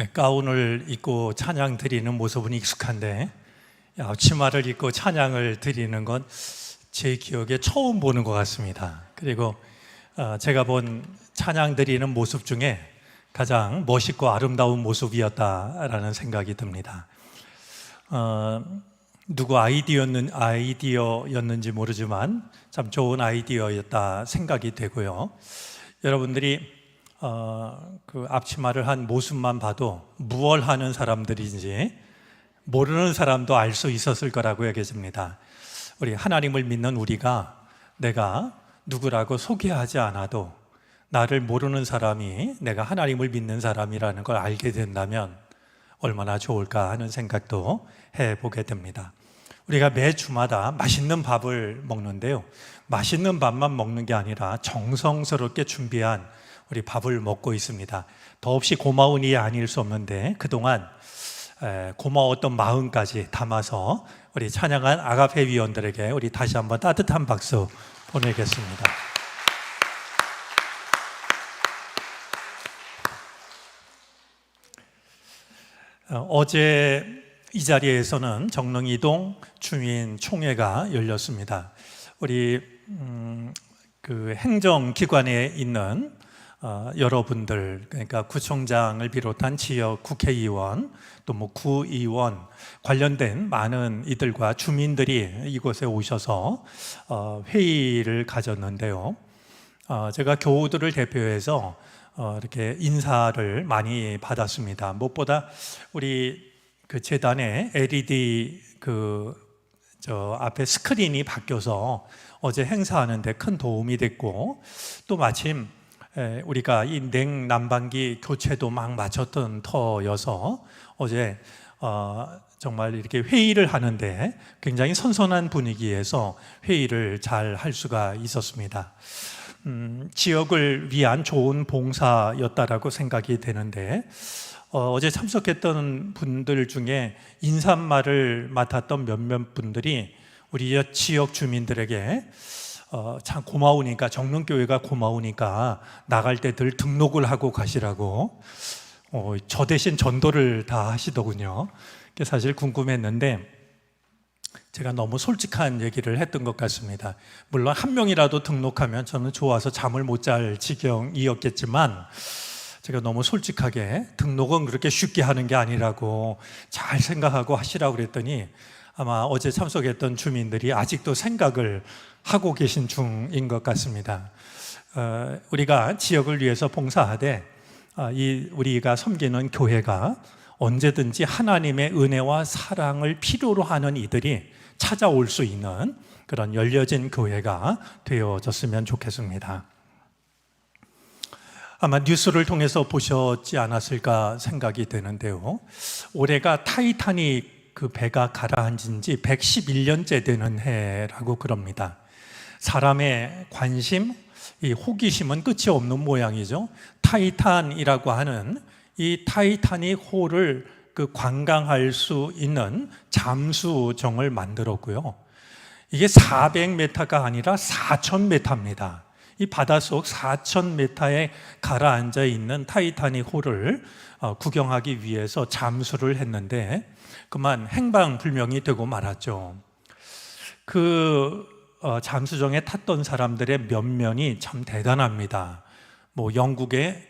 네, 가운을 입고 찬양 드리는 모습은 익숙한데 앞치마를 입고 찬양을 드리는 건 제 기억에 처음 보는 것 같습니다. 그리고 제가 본 찬양 드리는 모습 중에 가장 멋있고 아름다운 모습이었다라는 생각이 듭니다. 누구 아이디어였는지 모르지만 참 좋은 아이디어였다 생각이 되고요. 여러분들이 그 앞치마를 한 모습만 봐도 무얼 하는 사람들인지 모르는 사람도 알 수 있었을 거라고 여겨집니다. 우리 하나님을 믿는 우리가 내가 누구라고 소개하지 않아도 나를 모르는 사람이 내가 하나님을 믿는 사람이라는 걸 알게 된다면 얼마나 좋을까 하는 생각도 해보게 됩니다. 우리가 매 주마다 맛있는 밥을 먹는데요, 맛있는 밥만 먹는 게 아니라 정성스럽게 준비한 우리 밥을 먹고 있습니다. 더없이 고마운 일이 아닐 수 없는데 그동안 고마웠던 마음까지 담아서 우리 찬양한 아가페 위원들에게 우리 다시 한번 따뜻한 박수 보내겠습니다. 어제 이 자리에서는 정릉이동 주민총회가 열렸습니다. 우리 그 행정기관에 있는 여러분들, 그러니까 구청장을 비롯한 지역 국회의원, 또 뭐 구의원 관련된 많은 이들과 주민들이 이곳에 오셔서 회의를 가졌는데요. 제가 교우들을 대표해서 이렇게 인사를 많이 받았습니다. 무엇보다 우리 그 재단에 LED 저 앞에 스크린이 바뀌어서 어제 행사하는데 큰 도움이 됐고, 또 마침 우리가 이 냉난방기 교체도 막 마쳤던 터여서 어제 정말 이렇게 회의를 하는데 굉장히 선선한 분위기에서 회의를 잘 할 수가 있었습니다. 지역을 위한 좋은 봉사였다라고 생각이 되는데, 어제 참석했던 분들 중에 인사말을 맡았던 몇몇 분들이 우리 지역 주민들에게 참 고마우니까, 정릉교회가 고마우니까 나갈 때 늘 등록을 하고 가시라고 저 대신 전도를 다 하시더군요. 사실 궁금했는데 제가 너무 솔직한 얘기를 했던 것 같습니다. 물론 한 명이라도 등록하면 저는 좋아서 잠을 못 잘 지경이었겠지만, 제가 너무 솔직하게 등록은 그렇게 쉽게 하는 게 아니라고 잘 생각하고 하시라고 그랬더니 아마 어제 참석했던 주민들이 아직도 생각을 하고 계신 중인 것 같습니다. 우리가 지역을 위해서 봉사하되 우리가 섬기는 교회가 언제든지 하나님의 은혜와 사랑을 필요로 하는 이들이 찾아올 수 있는 그런 열려진 교회가 되어졌으면 좋겠습니다. 아마 뉴스를 통해서 보셨지 않았을까 생각이 되는데요, 올해가 타이타닉 그 배가 가라앉은 지 111년째 되는 해라고 그럽니다. 사람의 관심, 이 호기심은 끝이 없는 모양이죠. 타이탄이라고 하는 이 타이타닉 호를 그 관광할 수 있는 잠수정을 만들었고요. 이게 400m가 아니라 4000m입니다. 이 바닷속 4000m에 가라앉아 있는 타이타닉 호를 구경하기 위해서 잠수를 했는데 그만 행방불명이 되고 말았죠. 그 잠수정에 탔던 사람들의 면면이 참 대단합니다. 뭐 영국의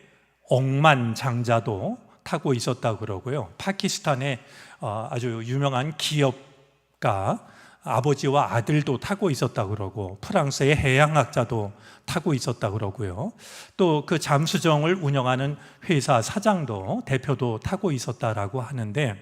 억만장자도 타고 있었다고 그러고요, 파키스탄의 아주 유명한 기업가 아버지와 아들도 타고 있었다고 그러고, 프랑스의 해양학자도 타고 있었다고 그러고요, 또 그 잠수정을 운영하는 회사 사장도, 대표도 타고 있었다라고 하는데,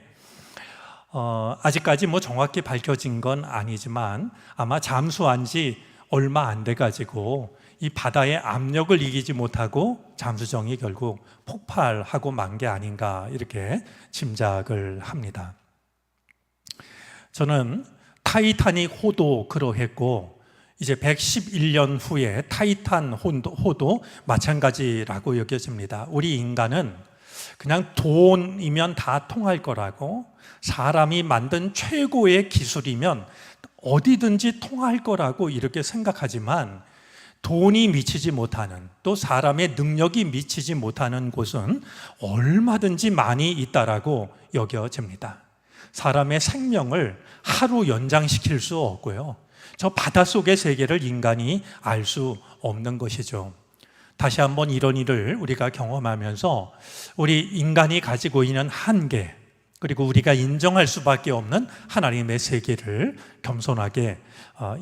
아직까지 뭐 정확히 밝혀진 건 아니지만 아마 잠수한 지 얼마 안 돼 가지고 이 바다의 압력을 이기지 못하고 잠수정이 결국 폭발하고 만 게 아닌가, 이렇게 짐작을 합니다. 저는 타이타닉 호도 그러했고, 이제 111년 후에 타이탄 호도 마찬가지라고 여겨집니다. 우리 인간은 그냥 돈이면 다 통할 거라고, 사람이 만든 최고의 기술이면 어디든지 통할 거라고 이렇게 생각하지만, 돈이 미치지 못하는, 또 사람의 능력이 미치지 못하는 곳은 얼마든지 많이 있다라고 여겨집니다. 사람의 생명을 하루 연장시킬 수 없고요, 저 바닷속의 세계를 인간이 알 수 없는 것이죠. 다시 한번 이런 일을 우리가 경험하면서 우리 인간이 가지고 있는 한계, 그리고 우리가 인정할 수밖에 없는 하나님의 세계를 겸손하게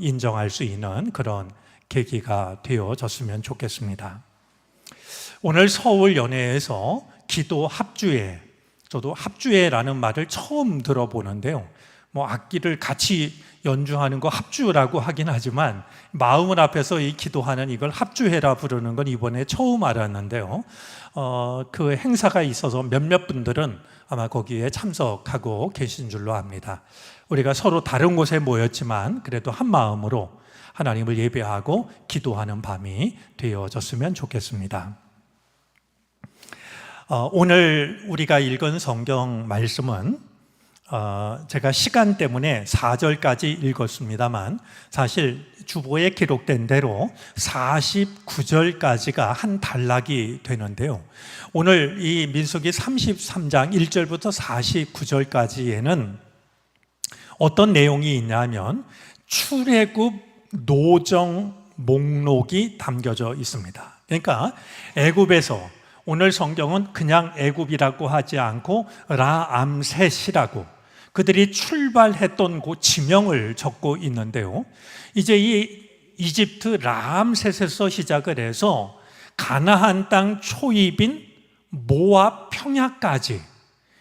인정할 수 있는 그런 계기가 되어졌으면 좋겠습니다. 오늘 서울 연회에서 기도 합주회, 저도 합주회라는 말을 처음 들어보는데요, 악기를 같이 연주하는 거 합주라고 하긴 하지만 마음을 앞에서 이 기도하는 이걸 합주회라 부르는 건 이번에 처음 알았는데요, 그 행사가 있어서 몇몇 분들은 아마 거기에 참석하고 계신 줄로 압니다. 우리가 서로 다른 곳에 모였지만 그래도 한 마음으로 하나님을 예배하고 기도하는 밤이 되어졌으면 좋겠습니다. 오늘 우리가 읽은 성경 말씀은 제가 시간 때문에 4절까지 읽었습니다만 사실 주보에 기록된 대로 49절까지가 한 단락이 되는데요, 오늘 이 민수기 33장 1절부터 49절까지에는 어떤 내용이 있냐면 출애굽 노정 목록이 담겨져 있습니다. 그러니까 애굽에서, 오늘 성경은 그냥 애굽이라고 하지 않고 라암셋이라고 그들이 출발했던 그 지명을 적고 있는데요, 이제 이 이집트 라암셋에서 시작을 해서 가나안 땅 초입인 모압 평야까지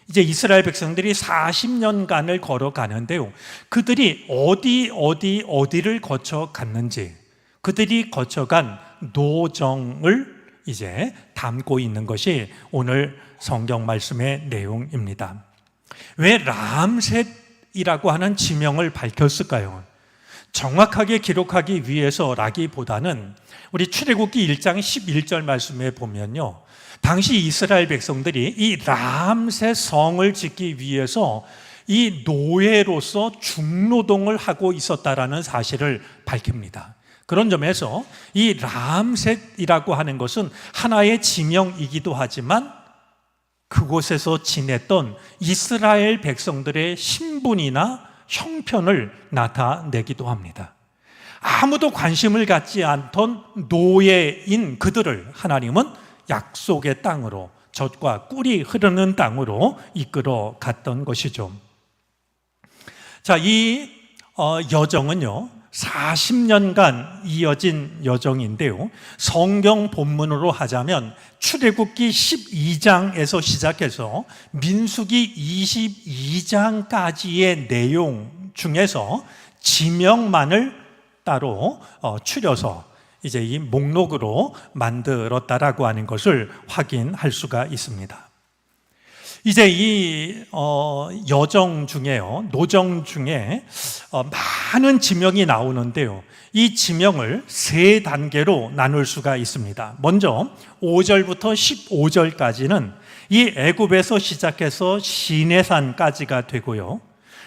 이제 이스라엘 백성들이 40년간을 걸어가는데요, 그들이 어디를 거쳐 갔는지, 그들이 거쳐간 노정을 이제 담고 있는 것이 오늘 성경 말씀의 내용입니다. 왜 라암셋이라고 하는 지명을 밝혔을까요? 정확하게 기록하기 위해서라기보다는 우리 출애굽기 1장 11절 말씀에 보면요, 당시 이스라엘 백성들이 이 라암셋 성을 짓기 위해서 이 노예로서 중노동을 하고 있었다라는 사실을 밝힙니다. 그런 점에서 이 라암셋이라고 하는 것은 하나의 지명이기도 하지만 그곳에서 지냈던 이스라엘 백성들의 신분이나 형편을 나타내기도 합니다. 아무도 관심을 갖지 않던 노예인 그들을 하나님은 약속의 땅으로, 젖과 꿀이 흐르는 땅으로 이끌어 갔던 것이죠. 자, 이 여정은요 40년간 이어진 여정인데요, 성경 본문으로 하자면 출애굽기 12장에서 시작해서 민수기 22장까지의 내용 중에서 지명만을 따로 추려서 이제 이 목록으로 만들었다라고 하는 것을 확인할 수가 있습니다. 이제 이 여정 중에요, 노정 중에 많은 지명이 나오는데요, 이 지명을 세 단계로 나눌 수가 있습니다. 먼저 5절부터 15절까지는 이 애굽에서 시작해서 시내산까지가 되고요,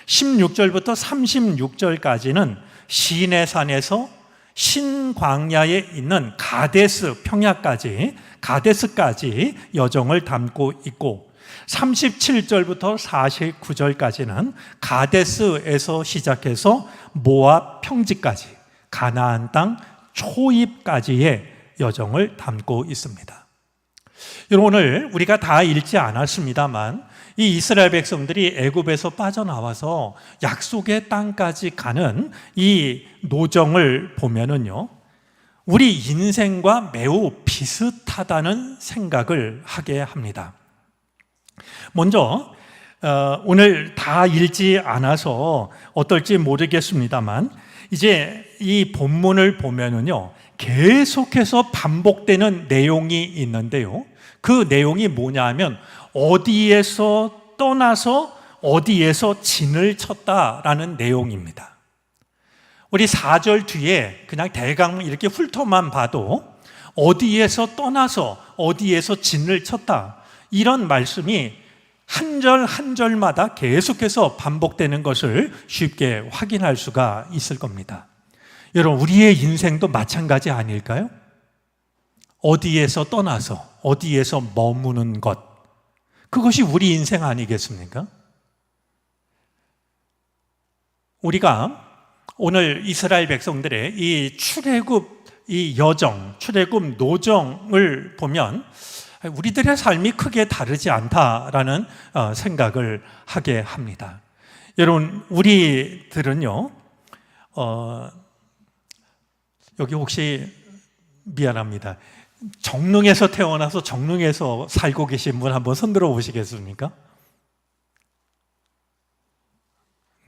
16절부터 36절까지는 시내산에서 신광야에 있는 가데스 평야까지, 가데스까지 여정을 담고 있고, 37절부터 49절까지는 가데스에서 시작해서 모압 평지까지, 가나안 땅 초입까지의 여정을 담고 있습니다. 여러분, 오늘 우리가 다 읽지 않았습니다만 이 이스라엘 백성들이 애굽에서 빠져나와서 약속의 땅까지 가는 이 노정을 보면은요, 우리 인생과 매우 비슷하다는 생각을 하게 합니다. 먼저 오늘 다 읽지 않아서 어떨지 모르겠습니다만 이제 이 본문을 보면은요 계속해서 반복되는 내용이 있는데요, 그 내용이 뭐냐 하면 어디에서 떠나서 어디에서 진을 쳤다라는 내용입니다. 우리 4절 뒤에 그냥 대강 이렇게 훑어만 봐도 어디에서 떠나서 어디에서 진을 쳤다, 이런 말씀이 한 절 한 절마다 계속해서 반복되는 것을 쉽게 확인할 수가 있을 겁니다. 여러분, 우리의 인생도 마찬가지 아닐까요? 어디에서 떠나서 어디에서 머무는 것, 그것이 우리 인생 아니겠습니까? 우리가 오늘 이스라엘 백성들의 이 출애굽 이 여정, 출애굽 노정을 보면 우리들의 삶이 크게 다르지 않다라는 생각을 하게 합니다. 여러분, 우리들은요, 여기 혹시 미안합니다. 정릉에서 태어나서 정릉에서 살고 계신 분 한번 손 들어 보시겠습니까?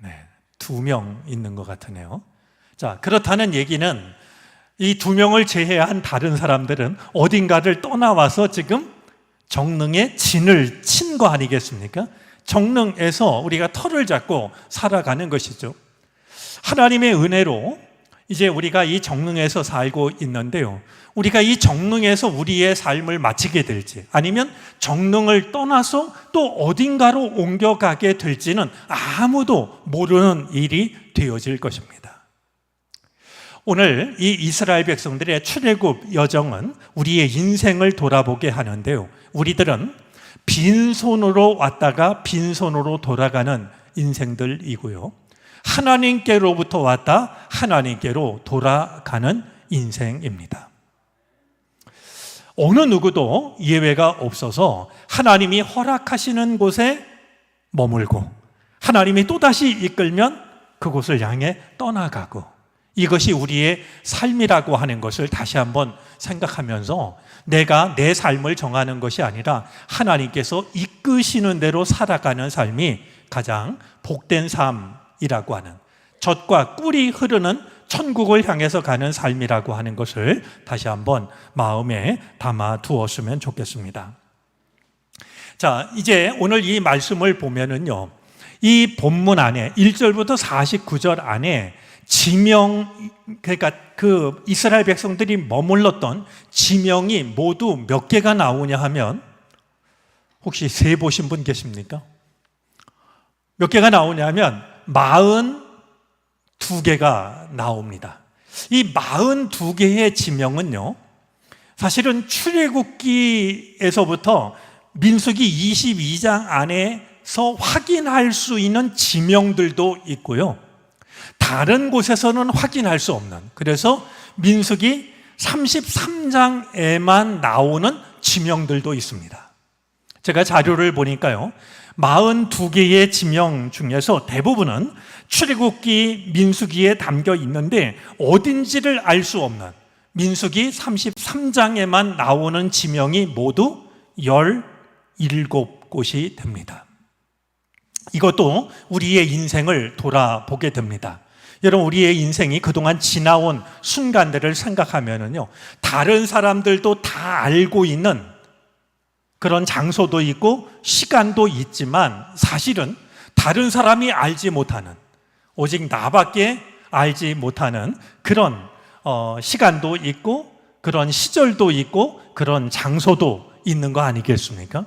네, 2명 있는 것 같으네요. 자, 그렇다는 얘기는 이 2명을 제외한 다른 사람들은 어딘가를 떠나와서 지금 정릉에 진을 친 거 아니겠습니까? 정릉에서 우리가 터를 잡고 살아가는 것이죠. 하나님의 은혜로 이제 우리가 이 정릉에서 살고 있는데요, 우리가 이 정릉에서 우리의 삶을 마치게 될지 아니면 정릉을 떠나서 또 어딘가로 옮겨가게 될지는 아무도 모르는 일이 되어질 것입니다. 오늘 이 이스라엘 백성들의 출애굽 여정은 우리의 인생을 돌아보게 하는데요, 우리들은 빈손으로 왔다가 빈손으로 돌아가는 인생들이고요, 하나님께로부터 왔다 하나님께로 돌아가는 인생입니다. 어느 누구도 예외가 없어서 하나님이 허락하시는 곳에 머물고 하나님이 또다시 이끌면 그곳을 향해 떠나가고, 이것이 우리의 삶이라고 하는 것을 다시 한번 생각하면서 내가 내 삶을 정하는 것이 아니라 하나님께서 이끄시는 대로 살아가는 삶이 가장 복된 삶이라고 하는, 젖과 꿀이 흐르는 천국을 향해서 가는 삶이라고 하는 것을 다시 한번 마음에 담아 두었으면 좋겠습니다. 자, 이제 오늘 이 말씀을 보면은요, 이 본문 안에 1절부터 49절 안에 지명, 그러니까 그 이스라엘 백성들이 머물렀던 지명이 모두 몇 개가 나오냐 하면, 혹시 세 보신 분 계십니까? 몇 개가 나오냐 하면 42개가 나옵니다. 이 42개의 지명은요, 사실은 출애굽기에서부터 민수기 22장 안에서 확인할 수 있는 지명들도 있고요, 다른 곳에서는 확인할 수 없는, 그래서 민수기 33장에만 나오는 지명들도 있습니다. 제가 자료를 보니까요, 42개의 지명 중에서 대부분은 출애굽기, 민수기에 담겨 있는데 어딘지를 알 수 없는 민수기 33장에만 나오는 지명이 모두 17곳이 됩니다. 이것도 우리의 인생을 돌아보게 됩니다. 여러분, 우리의 인생이 그동안 지나온 순간들을 생각하면은요, 다른 사람들도 다 알고 있는 그런 장소도 있고 시간도 있지만, 사실은 다른 사람이 알지 못하는, 오직 나밖에 알지 못하는 그런 시간도 있고 그런 시절도 있고 그런 장소도 있는 거 아니겠습니까?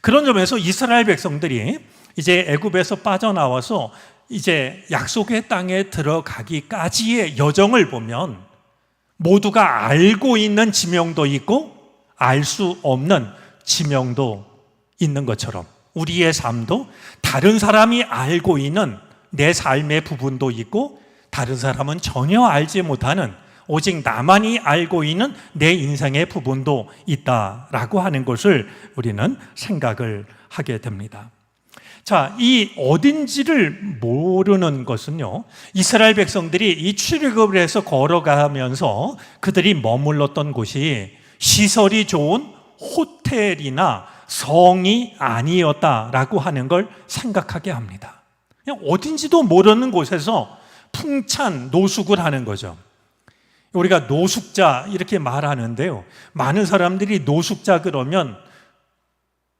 그런 점에서 이스라엘 백성들이 이제 애굽에서 빠져나와서 이제 약속의 땅에 들어가기까지의 여정을 보면 모두가 알고 있는 지명도 있고 알 수 없는 지명도 있는 것처럼, 우리의 삶도 다른 사람이 알고 있는 내 삶의 부분도 있고 다른 사람은 전혀 알지 못하는, 오직 나만이 알고 있는 내 인생의 부분도 있다라고 하는 것을 우리는 생각을 하게 됩니다. 자, 이 어딘지를 모르는 것은요, 이스라엘 백성들이 이 출애굽을 해서 걸어가면서 그들이 머물렀던 곳이 시설이 좋은 호텔이나 성이 아니었다라고 하는 걸 생각하게 합니다. 그냥 어딘지도 모르는 곳에서 풍찬 노숙을 하는 거죠. 우리가 노숙자 이렇게 말하는데요, 많은 사람들이 노숙자 그러면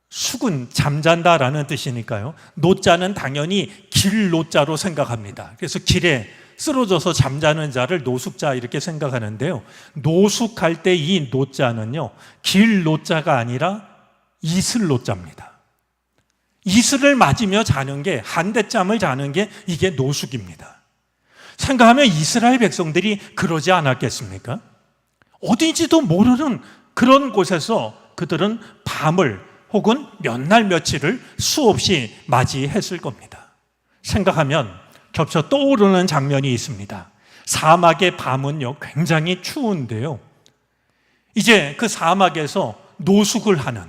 숙은 잠잔다라는 뜻이니까요, 노자는 당연히 길 노자로 생각합니다. 그래서 길에 쓰러져서 잠자는 자를 노숙자 이렇게 생각하는데요, 노숙할 때 이 노자는요, 길 노자가 아니라 이슬 노자입니다. 이슬을 맞으며 자는 게, 한대짬을 자는 게 이게 노숙입니다. 생각하면 이스라엘 백성들이 그러지 않았겠습니까? 어딘지도 모르는 그런 곳에서 그들은 밤을 혹은 몇 날 며칠을 수없이 맞이했을 겁니다. 생각하면 겹쳐 떠오르는 장면이 있습니다. 사막의 밤은요, 굉장히 추운데요. 이제 그 사막에서 노숙을 하는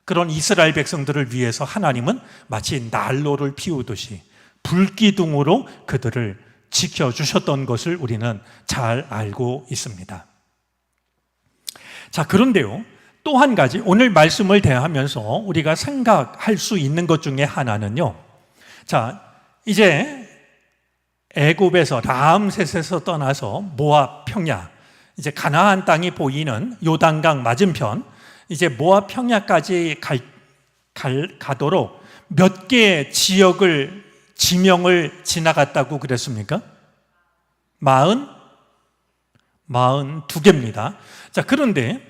그런 이스라엘 백성들을 위해서 하나님은 마치 난로를 피우듯이 불기둥으로 그들을 지켜주셨던 것을 우리는 잘 알고 있습니다. 자, 그런데요, 또 한 가지 오늘 말씀을 대하면서 우리가 생각할 수 있는 것 중에 하나는요, 자, 이제 애굽에서 라암셋에서 떠나서 모압 평야, 이제 가나안 땅이 보이는 요단강 맞은편, 이제 모압 평야까지 가도록 몇 개의 지명을 지나갔다고 그랬습니까? 42개입니다. 자, 그런데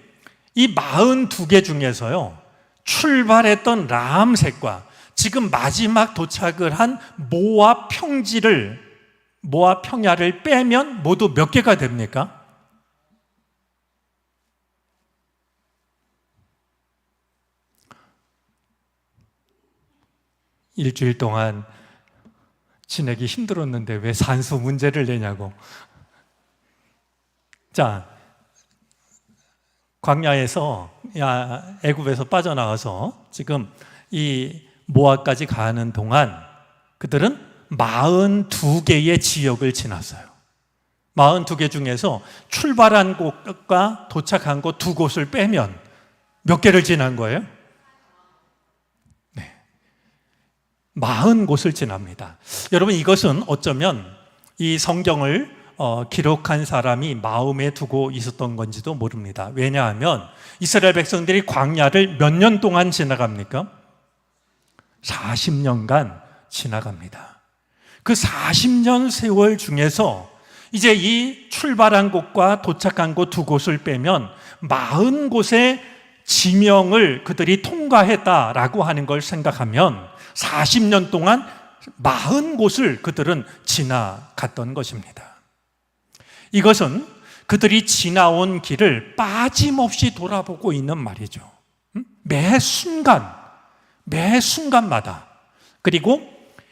이 42개 중에서요, 출발했던 라암셋과 지금 마지막 도착을 한 모압 평야를 빼면 모두 몇 개가 됩니까? 일주일 동안 지내기 힘들었는데 왜 산수 문제를 내냐고. 자, 광야에서 애굽에서 빠져나와서 지금 이 모압까지 가는 동안 그들은 42개의 지역을 지났어요. 42개 중에서 출발한 곳과 도착한 곳 두 곳을 빼면 몇 개를 지난 거예요? 40곳을 지납니다. 여러분, 이것은 어쩌면 이 성경을 기록한 사람이 마음에 두고 있었던 건지도 모릅니다. 왜냐하면 이스라엘 백성들이 광야를 몇 년 동안 지나갑니까? 40년간 지나갑니다. 그 40년 세월 중에서 이제 이 출발한 곳과 도착한 곳 두 곳을 빼면 40곳의 지명을 그들이 통과했다라고 하는 걸 생각하면 40년 동안 40곳을 그들은 지나갔던 것입니다. 이것은 그들이 지나온 길을 빠짐없이 돌아보고 있는 말이죠. 매 순간마다, 그리고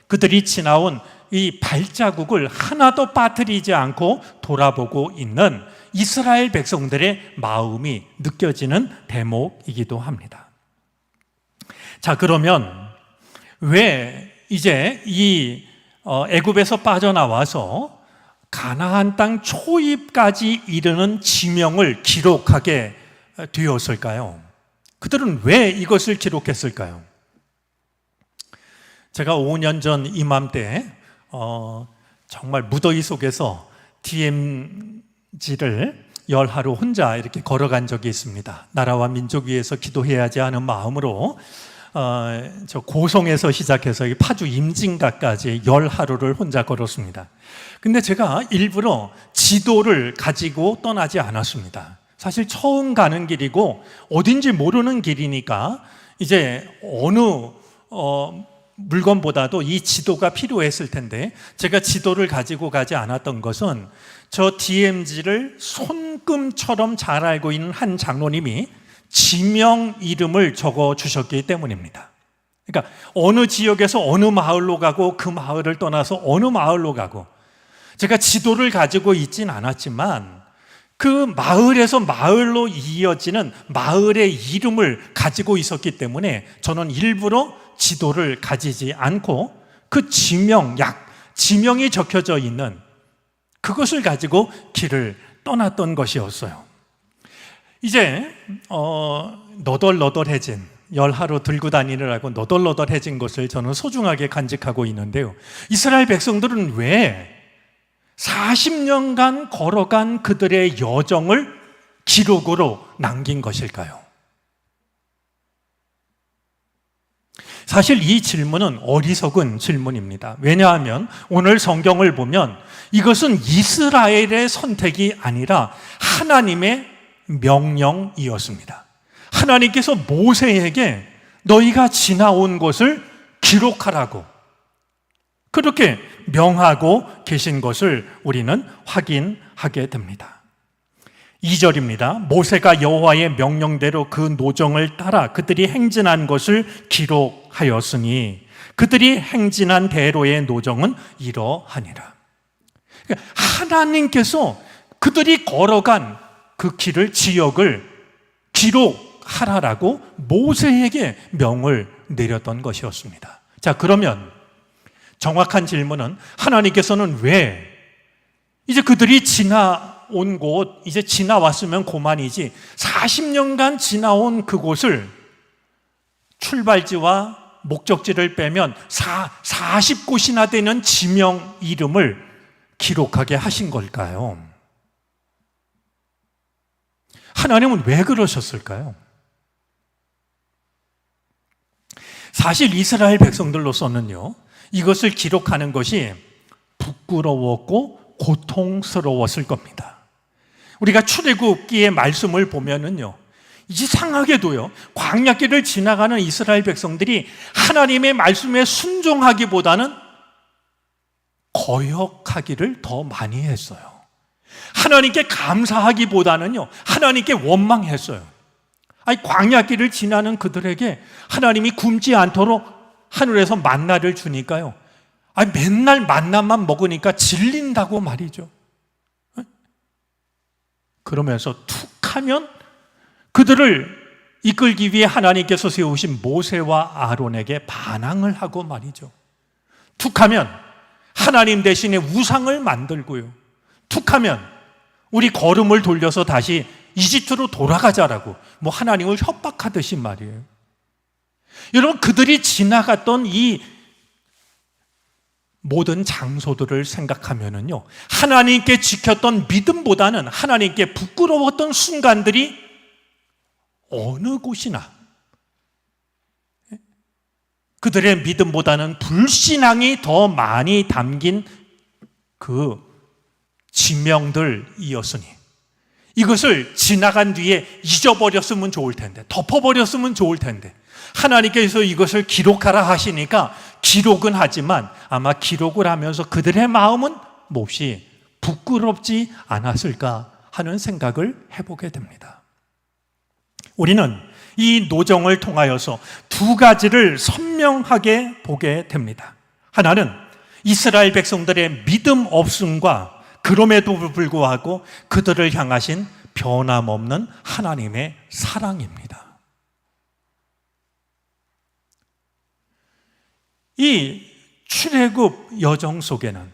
그들이 지나온 이 발자국을 하나도 빠뜨리지 않고 돌아보고 있는 이스라엘 백성들의 마음이 느껴지는 대목이기도 합니다. 자, 그러면 왜 이제 이 애굽에서 빠져나와서 가나안 땅 초입까지 이르는 지명을 기록하게 되었을까요? 그들은 왜 이것을 기록했을까요? 제가 5년 전 이맘때 정말 무더위 속에서 DMZ를 열하루 혼자 이렇게 걸어간 적이 있습니다. 나라와 민족 위해서 기도해야지 하는 마음으로 저 고성에서 시작해서 파주 임진각까지 열하루를 혼자 걸었습니다. 근데 제가 일부러 지도를 가지고 떠나지 않았습니다. 사실 처음 가는 길이고 어딘지 모르는 길이니까 이제 어느 물건보다도 이 지도가 필요했을 텐데 제가 지도를 가지고 가지 않았던 것은 저 DMZ를 손금처럼 잘 알고 있는 한 장로님이 지명 이름을 적어 주셨기 때문입니다. 그러니까 어느 지역에서 어느 마을로 가고 그 마을을 떠나서 어느 마을로 가고, 제가 지도를 가지고 있진 않았지만 그 마을에서 마을로 이어지는 마을의 이름을 가지고 있었기 때문에 저는 일부러 지도를 가지지 않고 그 지명이 적혀져 있는 그것을 가지고 길을 떠났던 것이었어요. 이제 너덜너덜해진, 열하루 들고 다니느라고 너덜너덜해진 것을 저는 소중하게 간직하고 있는데요, 이스라엘 백성들은 왜 40년간 걸어간 그들의 여정을 기록으로 남긴 것일까요? 사실 이 질문은 어리석은 질문입니다. 왜냐하면 오늘 성경을 보면 이것은 이스라엘의 선택이 아니라 하나님의 명령이었습니다. 하나님께서 모세에게 너희가 지나온 곳을 기록하라고 그렇게 명하고 계신 것을 우리는 확인하게 됩니다. 2절입니다. 모세가 여호와의 명령대로 그 노정을 따라 그들이 행진한 것을 기록하였으니 그들이 행진한 대로의 노정은 이러하니라. 그러니까 하나님께서 그들이 걸어간 그 길을, 지역을 기록하라라고 모세에게 명을 내렸던 것이었습니다. 자, 그러면 정확한 질문은 하나님께서는 왜 이제 그들이 지나온 곳, 이제 지나왔으면 그만이지 40년간 지나온 그곳을 출발지와 목적지를 빼면 40곳이나 되는 지명 이름을 기록하게 하신 걸까요? 하나님은 왜 그러셨을까요? 사실 이스라엘 백성들로서는요, 이것을 기록하는 것이 부끄러웠고 고통스러웠을 겁니다. 우리가 출애굽기의 말씀을 보면은요, 이상하게도요, 광야길을 지나가는 이스라엘 백성들이 하나님의 말씀에 순종하기보다는 거역하기를 더 많이 했어요. 하나님께 감사하기보다는요, 하나님께 원망했어요. 아니, 광야길을 지나는 그들에게 하나님이 굶지 않도록 하늘에서 만나를 주니까요, 아니, 맨날 만나만 먹으니까 질린다고 말이죠. 그러면서 툭 하면 그들을 이끌기 위해 하나님께서 세우신 모세와 아론에게 반항을 하고 말이죠. 툭 하면 하나님 대신에 우상을 만들고요, 툭 하면 우리 걸음을 돌려서 다시 이집트로 돌아가자라고 뭐 하나님을 협박하듯이 말이에요. 여러분, 그들이 지나갔던 이 모든 장소들을 생각하면은요, 하나님께 지켰던 믿음보다는 하나님께 부끄러웠던 순간들이 어느 곳이나 그들의 믿음보다는 불신앙이 더 많이 담긴 그 지명들이었으니 이것을 지나간 뒤에 잊어버렸으면 좋을 텐데, 덮어버렸으면 좋을 텐데, 하나님께서 이것을 기록하라 하시니까 기록은 하지만 아마 기록을 하면서 그들의 마음은 몹시 부끄럽지 않았을까 하는 생각을 해보게 됩니다. 우리는 이 노정을 통하여서 두 가지를 선명하게 보게 됩니다. 하나는 이스라엘 백성들의 믿음 없음과 그럼에도 불구하고 그들을 향하신 변함없는 하나님의 사랑입니다. 이 출애굽 여정 속에는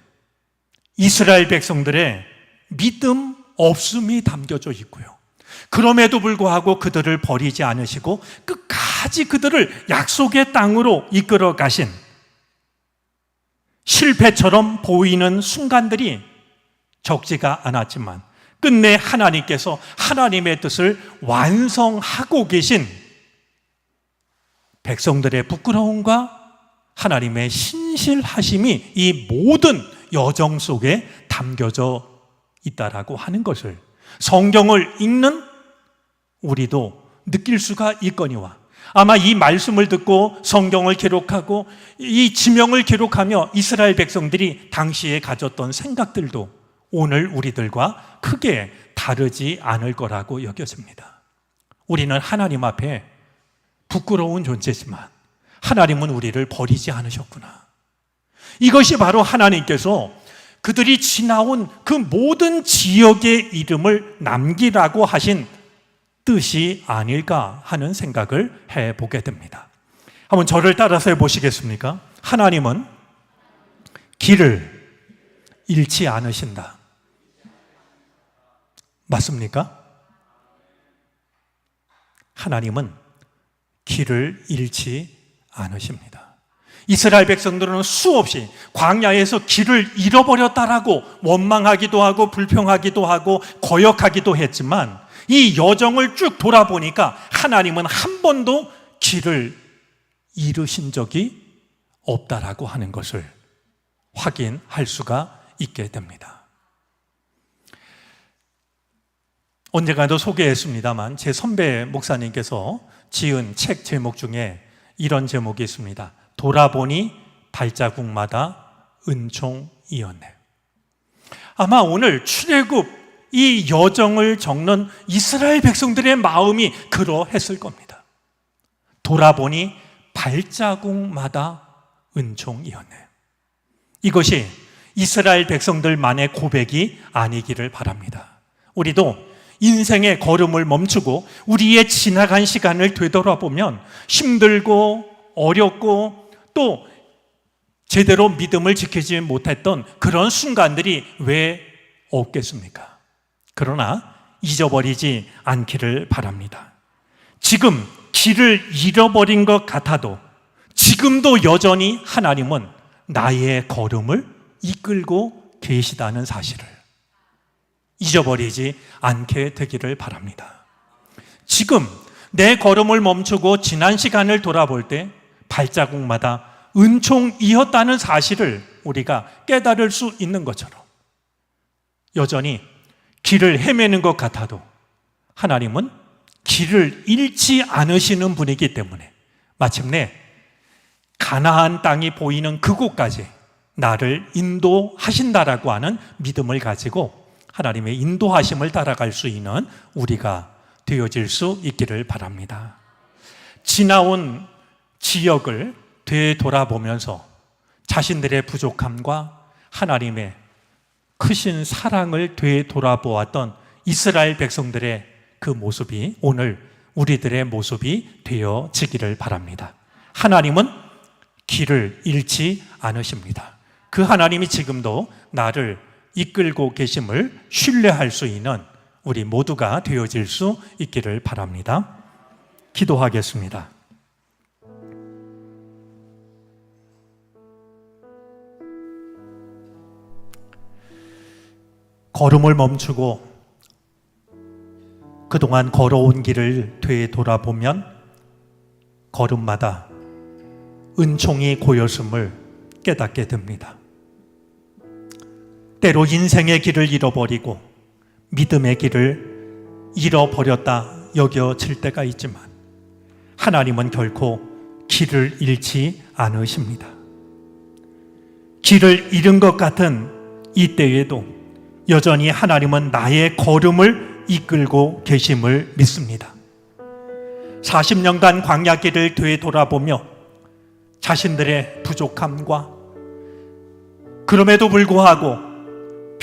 이스라엘 백성들의 믿음 없음이 담겨져 있고요, 그럼에도 불구하고 그들을 버리지 않으시고 끝까지 그들을 약속의 땅으로 이끌어 가신 실패처럼 보이는 순간들이 적지가 않았지만 끝내 하나님께서 하나님의 뜻을 완성하고 계신 백성들의 부끄러움과 하나님의 신실하심이 이 모든 여정 속에 담겨져 있다라고 하는 것을 성경을 읽는 우리도 느낄 수가 있거니와, 아마 이 말씀을 듣고 성경을 기록하고 이 지명을 기록하며 이스라엘 백성들이 당시에 가졌던 생각들도 오늘 우리들과 크게 다르지 않을 거라고 여겨집니다. 우리는 하나님 앞에 부끄러운 존재지만 하나님은 우리를 버리지 않으셨구나. 이것이 바로 하나님께서 그들이 지나온 그 모든 지역의 이름을 남기라고 하신 뜻이 아닐까 하는 생각을 해보게 됩니다. 한번 저를 따라서 해보시겠습니까? 하나님은 길을 잃지 않으신다. 맞습니까? 하나님은 길을 잃지 않으십니다. 이스라엘 백성들은 수없이 광야에서 길을 잃어버렸다라고 원망하기도 하고 불평하기도 하고 거역하기도 했지만 이 여정을 쭉 돌아보니까 하나님은 한 번도 길을 잃으신 적이 없다라고 하는 것을 확인할 수가 있게 됩니다. 언젠가도 소개했습니다만 제 선배 목사님께서 지은 책 제목 중에 이런 제목이 있습니다. 돌아보니 발자국마다 은총이었네. 아마 오늘 출애굽 이 여정을 적는 이스라엘 백성들의 마음이 그러했을 겁니다. 돌아보니 발자국마다 은총이었네. 이것이 이스라엘 백성들만의 고백이 아니기를 바랍니다. 우리도 인생의 걸음을 멈추고 우리의 지나간 시간을 되돌아보면 힘들고 어렵고 또 제대로 믿음을 지키지 못했던 그런 순간들이 왜 없겠습니까? 그러나 잊어버리지 않기를 바랍니다. 지금 길을 잃어버린 것 같아도 지금도 여전히 하나님은 나의 걸음을 이끌고 계시다는 사실을 잊어버리지 않게 되기를 바랍니다. 지금 내 걸음을 멈추고 지난 시간을 돌아볼 때 발자국마다 은총이었다는 사실을 우리가 깨달을 수 있는 것처럼 여전히 길을 헤매는 것 같아도 하나님은 길을 잃지 않으시는 분이기 때문에 마침내 가나안 땅이 보이는 그곳까지 나를 인도하신다라고 하는 믿음을 가지고 하나님의 인도하심을 따라갈 수 있는 우리가 되어질 수 있기를 바랍니다. 지나온 지역을 되돌아보면서 자신들의 부족함과 하나님의 크신 사랑을 되돌아보았던 이스라엘 백성들의 그 모습이 오늘 우리들의 모습이 되어지기를 바랍니다. 하나님은 길을 잃지 않으십니다. 그 하나님이 지금도 나를 이끌고 계심을 신뢰할 수 있는 우리 모두가 되어질 수 있기를 바랍니다. 기도하겠습니다. 걸음을 멈추고 그동안 걸어온 길을 되돌아보면 걸음마다 은총이 고였음을 깨닫게 됩니다. 때로 인생의 길을 잃어버리고 믿음의 길을 잃어버렸다 여겨질 때가 있지만 하나님은 결코 길을 잃지 않으십니다. 길을 잃은 것 같은 이때에도 여전히 하나님은 나의 걸음을 이끌고 계심을 믿습니다. 40년간 광야길을 되돌아보며 자신들의 부족함과 그럼에도 불구하고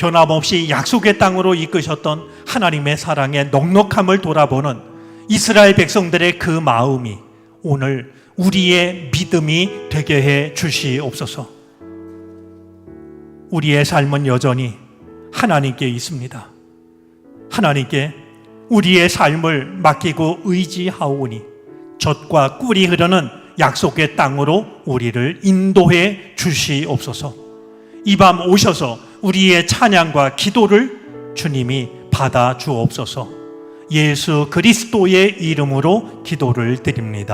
변함없이 약속의 땅으로 이끄셨던 하나님의 사랑의 넉넉함을 돌아보는 이스라엘 백성들의 그 마음이 오늘 우리의 믿음이 되게 해 주시옵소서. 우리의 삶은 여전히 하나님께 있습니다. 하나님께 우리의 삶을 맡기고 의지하오니 젖과 꿀이 흐르는 약속의 땅으로 우리를 인도해 주시옵소서. 이 밤 오셔서 우리의 찬양과 기도를 주님이 받아 주옵소서. 예수 그리스도의 이름으로 기도를 드립니다.